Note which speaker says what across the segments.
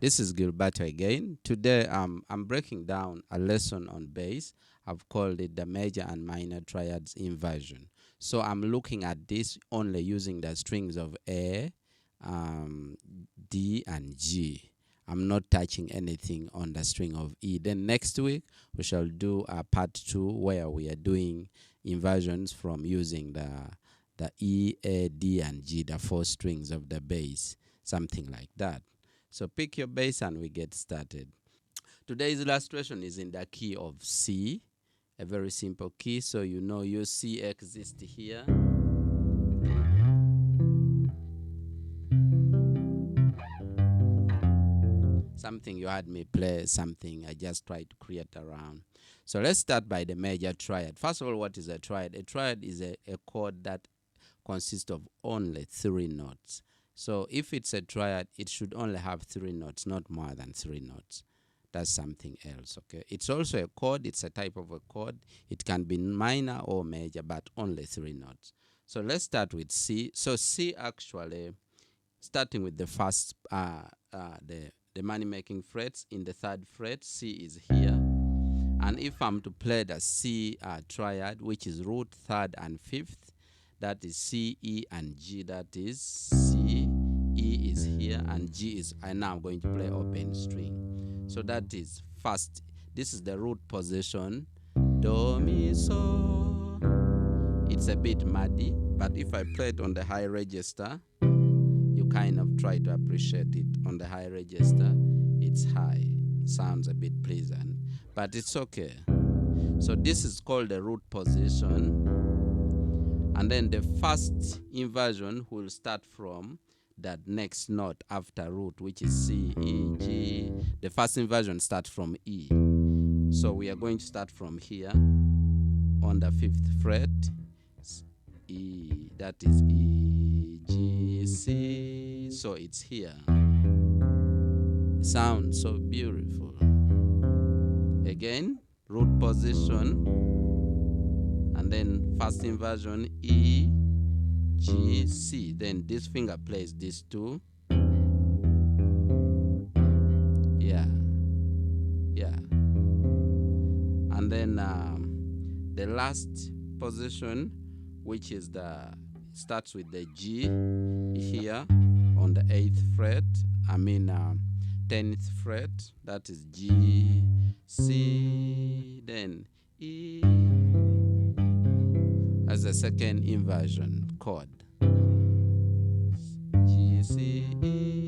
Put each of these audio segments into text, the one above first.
Speaker 1: This is Gilberto again. Today I'm breaking down a lesson on bass. I've called it the major and minor triads inversion. So I'm looking at this only using the strings of A, D and G. I'm not touching anything on the string of E. Then next week we shall do a part 2 where we are doing inversions from using the E, A, D and G, the 4 strings of the bass, something like that. So pick your bass and we get started. Today's illustration is in the key of C, a very simple key. So you know your C exists here. Something you had me play, something I just tried to create around. So let's start by the major triad. First of all, what is a triad? A triad is a chord that consists of only 3 notes. So if it's a triad, it should only have 3 notes, not more than 3 notes. That's something else, okay? It's also a chord. It's a type of a chord. It can be minor or major, but only 3 notes. So let's start with C. So C actually, starting with the first, the money-making frets in the 3rd fret, C is here. And if I'm to play the C triad, which is root, 3rd, and 5th, that is C, E, and G. That is C, E is here, and G is, and now I'm going to play open string. So that is first, this is the root position, Do, Mi, So. It's a bit muddy, but if I play it on the high register, you kind of try to appreciate it. On the high register, it's high. Sounds a bit pleasant, but it's okay. So this is called the root position. And then the first inversion will start from that next note after root, which is C, E, G. The first inversion starts from E. So we are going to start from here on the 5th fret. E, that is E, G, C. So it's here. It sounds so beautiful. Again, root position. And then first inversion, E, G, C. Then this finger plays these 2. Yeah. And then the last position, which is starts with the G here on the 8th fret. 10th fret. That is G, C, then E. As a second inversion chord. G, C, E.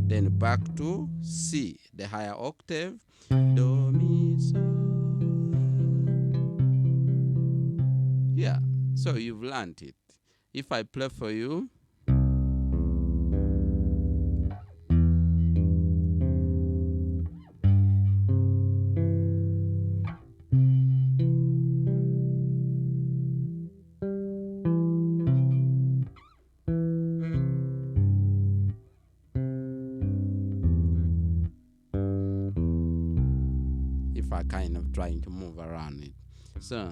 Speaker 1: Then back to C, the higher octave. Do, Mi, So. Yeah, so you've learned it. If I play for you. If I kind of trying to move around it. So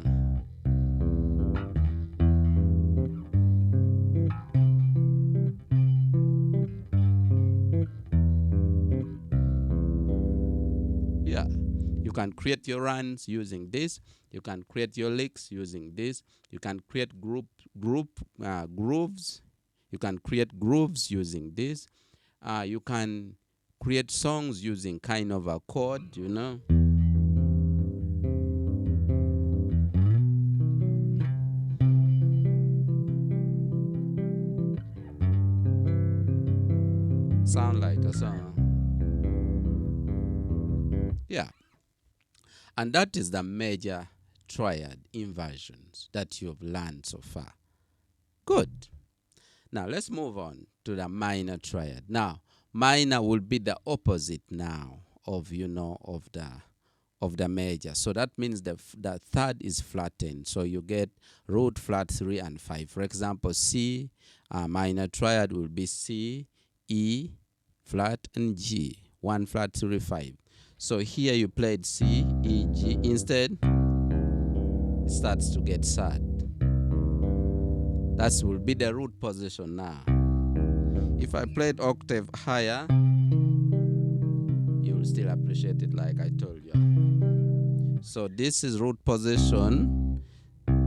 Speaker 1: yeah, you can create your runs using this. You can create your licks using this. You can create grooves. You can create grooves using this. You can create songs using kind of a chord, you know. Sound like a song. Yeah. And that is the major triad inversions that you've learned so far. Good. Now let's move on to the minor triad. Now, minor will be the opposite now of the major. So that means the 3rd is flattened. So you get root, flat, 3 and 5. For example, C minor triad will be C, E, flat, and G. 1 flat, 3, 5. So here you played C, E, G. Instead, it starts to get sad. That will be the root position now. If I played octave higher, will still appreciate it, like I told you. So this is root position,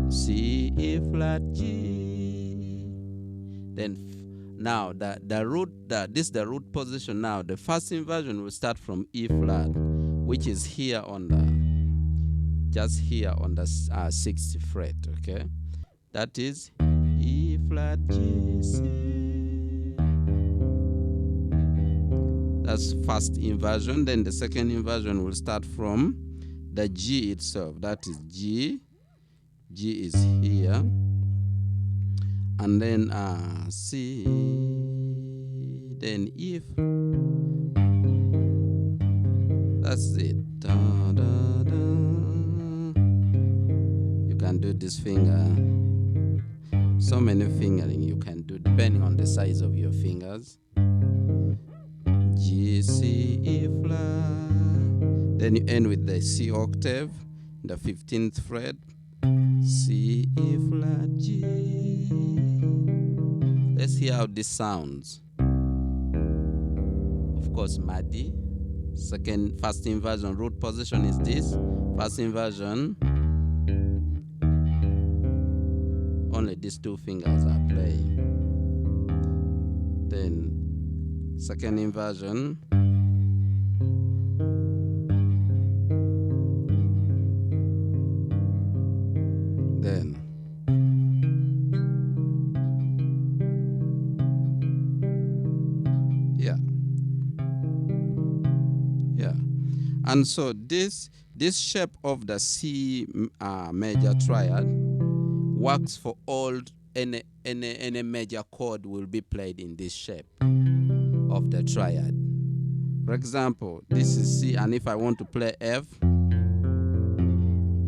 Speaker 1: C, E flat, G. Then now the root, this is the root position. Now the first inversion will start from E flat, which is here on the, just here on the 6th fret. Okay, that is E flat, G, C. That's first inversion. Then the second inversion will start from the G itself. That is G. G is here. And then C. Then if. That's it. Da, da, da. You can do this finger. So many fingering you can do depending on the size of your fingers. G, C, E flat. Then you end with the C octave, the 15th fret. C, E flat, G. Let's hear how this sounds. Of course, MADI. First inversion root position is this. First inversion, only these two fingers are playing. Then second inversion, then yeah. And so this shape of the C major triad works for all any major chord will be played in this shape of the triad. For example, this is C, and if I want to play F,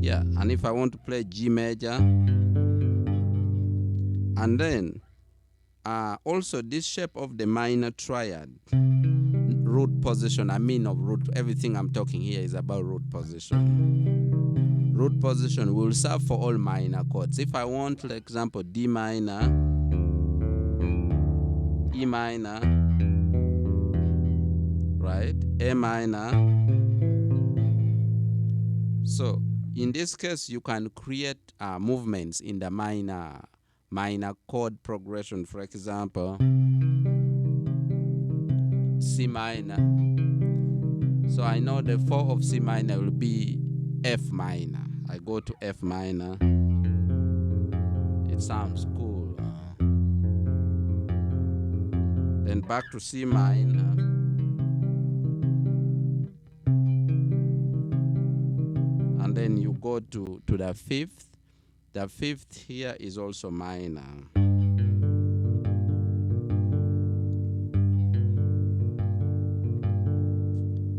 Speaker 1: yeah, and if I want to play G major, and then also this shape of the minor triad root position, of root, everything I'm talking here is about root position. Root position will serve for all minor chords. If I want, for example, D minor, E minor, right, A minor. So in this case, you can create movements in the minor chord progression. For example, C minor. So I know the 4 of C minor will be F minor. I go to F minor. It sounds cool. Then back to C minor. And then you go to the 5th. The 5th here is also minor.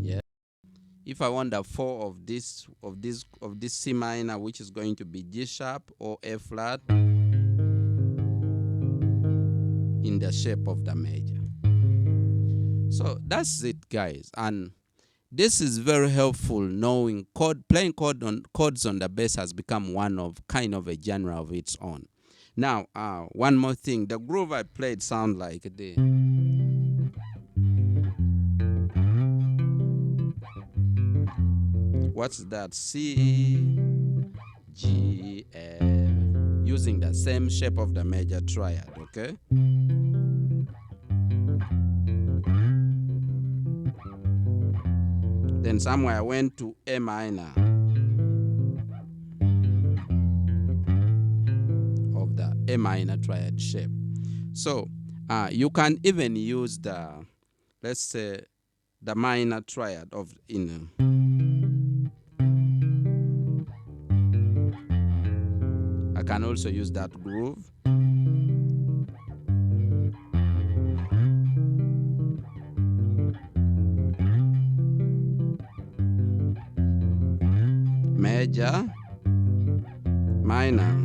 Speaker 1: Yeah. If I want the 4 of this C minor, which is going to be G sharp or A flat in the shape of the major. So that's it, guys. And this is very helpful, knowing playing chords on the bass has become kind of a genre of its own. Now, one more thing, the groove I played sounds like this. What's that? C, G, F, using the same shape of the major triad, okay? Then somewhere I went to A minor of the A minor triad shape. So you can even use the, let's say, the minor triad of I can also use that groove. Major, minor.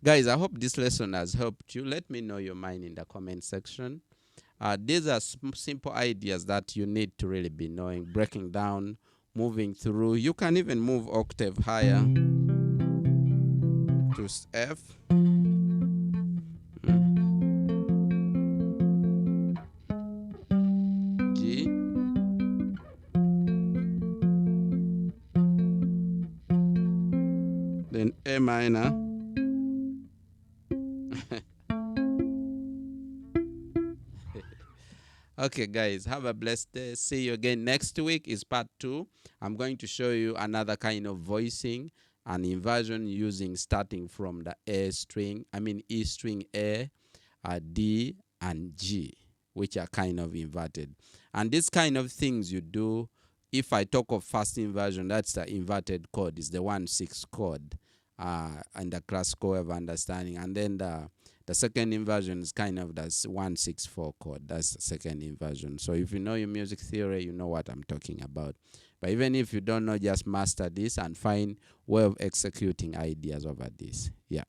Speaker 1: Guys, I hope this lesson has helped you. Let me know your mind in the comment section. These are simple ideas that you need to really be knowing, breaking down, moving through. You can even move octave higher to F. G. Then A minor. Okay, guys, have a blessed day. See you again. Next week is part 2. I'm going to show you another kind of voicing, an inversion using starting from the A string, E string A, D, and G, which are kind of inverted. And this kind of things you do, if I talk of first inversion, that's the inverted chord, is the 1/6 chord, and the classical way of understanding. And then the second inversion is kind of the 1/6/4 chord. That's the second inversion. So if you know your music theory, you know what I'm talking about. But even if you don't know, just master this and find way of executing ideas over this. Yeah.